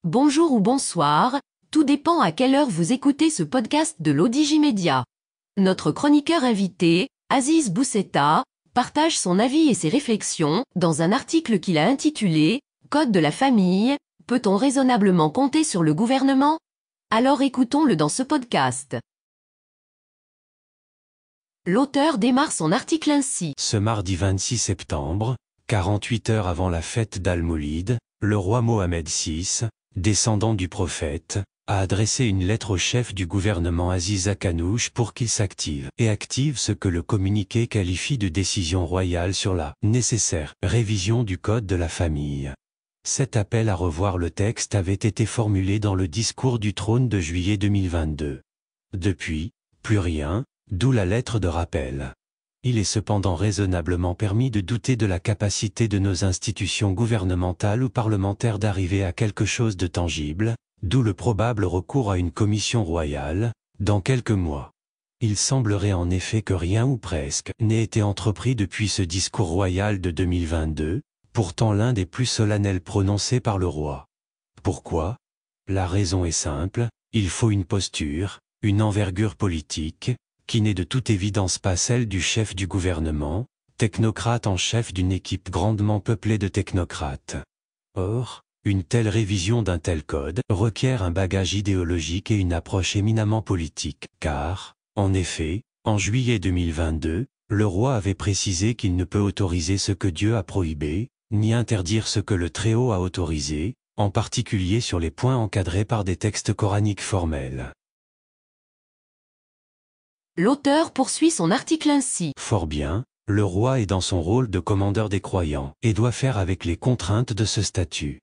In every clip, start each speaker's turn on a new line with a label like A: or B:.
A: Bonjour ou bonsoir, tout dépend à quelle heure vous écoutez ce podcast de l'Odigimédia. Notre chroniqueur invité, Aziz Bousseta, partage son avis et ses réflexions dans un article qu'il a intitulé « Code de la famille, peut-on raisonnablement compter sur le gouvernement ?» Alors écoutons-le dans ce podcast. L'auteur démarre son article ainsi.
B: Ce mardi 26 septembre, 48 heures avant la fête d'Al-Moulid, le roi Mohamed VI, descendant du prophète, a adressé une lettre au chef du gouvernement Aziz Akanouche pour qu'il s'active et active ce que le communiqué qualifie de décision royale sur la nécessaire révision du code de la famille. Cet appel à revoir le texte avait été formulé dans le discours du trône de juillet 2022. Depuis, plus rien, d'où la lettre de rappel. Il est cependant raisonnablement permis de douter de la capacité de nos institutions gouvernementales ou parlementaires d'arriver à quelque chose de tangible, d'où le probable recours à une commission royale, dans quelques mois. Il semblerait en effet que rien ou presque n'ait été entrepris depuis ce discours royal de 2022, pourtant l'un des plus solennels prononcés par le roi. Pourquoi ? La raison est simple, il faut une posture, une envergure politique, qui n'est de toute évidence pas celle du chef du gouvernement, technocrate en chef d'une équipe grandement peuplée de technocrates. Or, une telle révision d'un tel code requiert un bagage idéologique et une approche éminemment politique, car, en effet, en juillet 2022, le roi avait précisé qu'il ne peut autoriser ce que Dieu a prohibé, ni interdire ce que le Très-Haut a autorisé, en particulier sur les points encadrés par des textes coraniques formels.
A: L'auteur poursuit son article ainsi.
B: Fort bien, le roi est dans son rôle de commandeur des croyants et doit faire avec les contraintes de ce statut.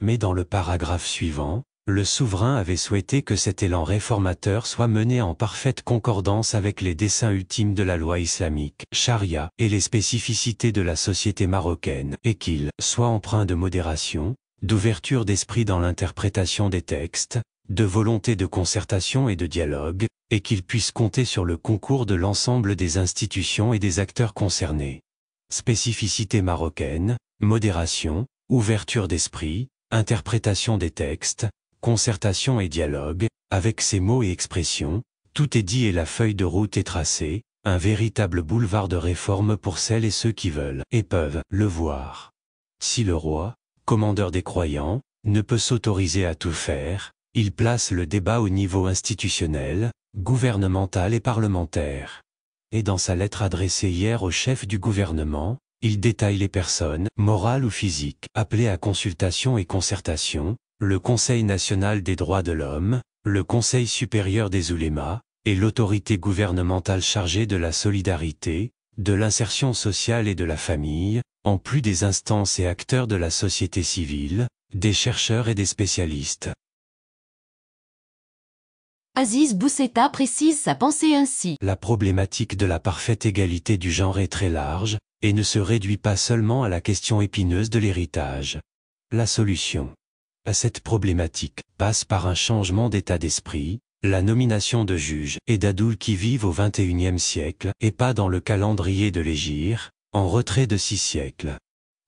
B: Mais dans le paragraphe suivant, le souverain avait souhaité que cet élan réformateur soit mené en parfaite concordance avec les desseins ultimes de la loi islamique, charia, et les spécificités de la société marocaine, et qu'il soit empreint de modération, d'ouverture d'esprit dans l'interprétation des textes, de volonté de concertation et de dialogue, et qu'il puisse compter sur le concours de l'ensemble des institutions et des acteurs concernés. Spécificité marocaine, modération, ouverture d'esprit, interprétation des textes, concertation et dialogue, avec ces mots et expressions, tout est dit et la feuille de route est tracée, un véritable boulevard de réforme pour celles et ceux qui veulent et peuvent le voir. Si le roi, commandeur des croyants, ne peut s'autoriser à tout faire, il place le débat au niveau institutionnel, gouvernemental et parlementaire. Et dans sa lettre adressée hier au chef du gouvernement, il détaille les personnes, morales ou physiques, appelées à consultation et concertation, le Conseil national des droits de l'homme, le Conseil supérieur des oulémas, et l'autorité gouvernementale chargée de la solidarité, de l'insertion sociale et de la famille, en plus des instances et acteurs de la société civile, des chercheurs et des spécialistes.
A: Aziz Bousseta précise sa pensée ainsi.
B: La problématique de la parfaite égalité du genre est très large, et ne se réduit pas seulement à la question épineuse de l'héritage. La solution à cette problématique passe par un changement d'état d'esprit, la nomination de juges et d'adultes qui vivent au XXIe siècle et pas dans le calendrier de l'hégire, en retrait de 6 siècles.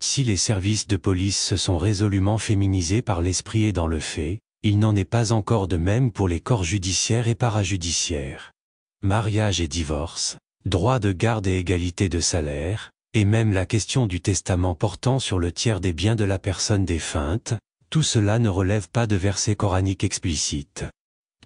B: Si les services de police se sont résolument féminisés par l'esprit et dans le fait, il n'en est pas encore de même pour les corps judiciaires et parajudiciaires. Mariage et divorce, droit de garde et égalité de salaire, et même la question du testament portant sur le tiers des biens de la personne défunte, tout cela ne relève pas de versets coraniques explicites.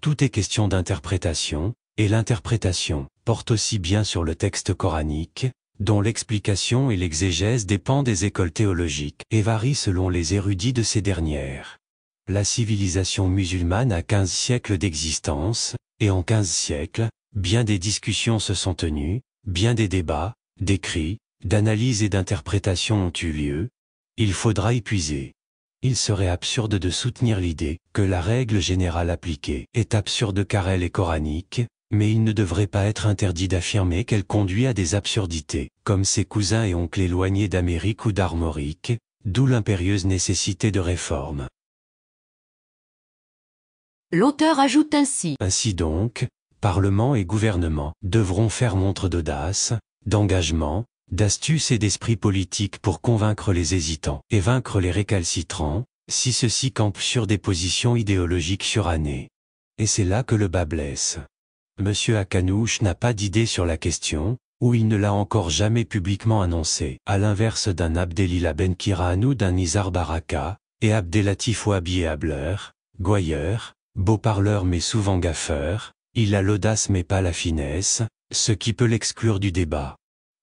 B: Tout est question d'interprétation, et l'interprétation porte aussi bien sur le texte coranique, dont l'explication et l'exégèse dépendent des écoles théologiques et varient selon les érudits de ces dernières. La civilisation musulmane a 15 siècles d'existence, et en 15 siècles, bien des discussions se sont tenues, bien des débats, d'écrits, d'analyses et d'interprétations ont eu lieu. Il faudra y puiser. Il serait absurde de soutenir l'idée que la règle générale appliquée est absurde car elle est coranique, mais il ne devrait pas être interdit d'affirmer qu'elle conduit à des absurdités, comme ses cousins et oncles éloignés d'Amérique ou d'Armorique, d'où l'impérieuse nécessité de réforme.
A: L'auteur ajoute ainsi.
B: Ainsi donc, Parlement et gouvernement devront faire montre d'audace, d'engagement, d'astuce et d'esprit politique pour convaincre les hésitants et vaincre les récalcitrants, si ceux-ci campent sur des positions idéologiques surannées. Et c'est là que le bât blesse. Monsieur Akanouche n'a pas d'idée sur la question, ou il ne l'a encore jamais publiquement annoncé, à l'inverse d'un Abdelila Benkirane ou d'un Nizar Baraka, et Abdelatif Ouabi et Habler, gouailleur, beau parleur mais souvent gaffeur, il a l'audace mais pas la finesse, ce qui peut l'exclure du débat.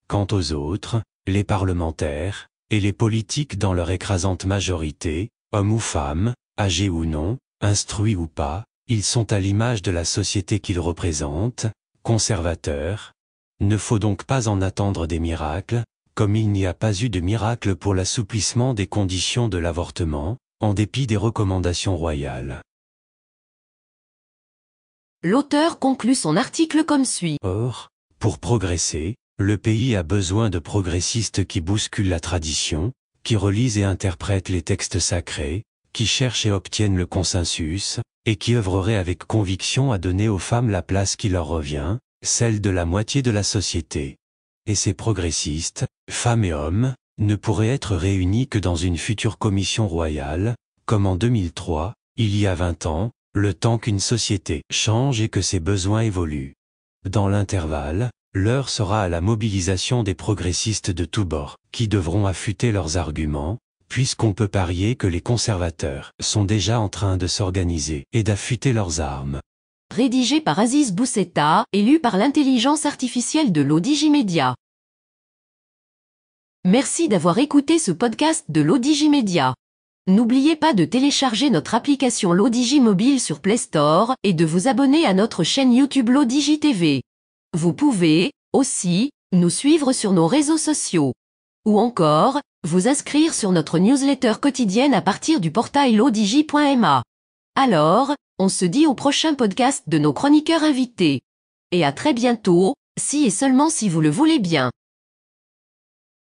B: Quant aux autres, les parlementaires, et les politiques dans leur écrasante majorité, hommes ou femmes, âgés ou non, instruits ou pas, ils sont à l'image de la société qu'ils représentent, conservateurs. Ne faut donc pas en attendre des miracles, comme il n'y a pas eu de miracle pour l'assouplissement des conditions de l'avortement, en dépit des recommandations royales.
A: L'auteur conclut son article comme suit.
B: Or, pour progresser, le pays a besoin de progressistes qui bousculent la tradition, qui relisent et interprètent les textes sacrés, qui cherchent et obtiennent le consensus, et qui œuvreraient avec conviction à donner aux femmes la place qui leur revient, celle de la moitié de la société. Et ces progressistes, femmes et hommes, ne pourraient être réunis que dans une future commission royale, comme en 2003, il y a 20 ans, le temps qu'une société change et que ses besoins évoluent. Dans l'intervalle, l'heure sera à la mobilisation des progressistes de tous bords, qui devront affûter leurs arguments, puisqu'on peut parier que les conservateurs sont déjà en train de s'organiser et d'affûter leurs armes.
A: Rédigé par Aziz Boussetta et lu par l'intelligence artificielle de l'Odigimédia. Merci d'avoir écouté ce podcast de l'Odigimédia. N'oubliez pas de télécharger notre application l'Odigi Mobile sur Play Store et de vous abonner à notre chaîne YouTube l'Odigi TV. Vous pouvez, aussi, nous suivre sur nos réseaux sociaux. Ou encore, vous inscrire sur notre newsletter quotidienne à partir du portail lodigi.ma. Alors, on se dit au prochain podcast de nos chroniqueurs invités. Et à très bientôt, si et seulement si vous le voulez bien.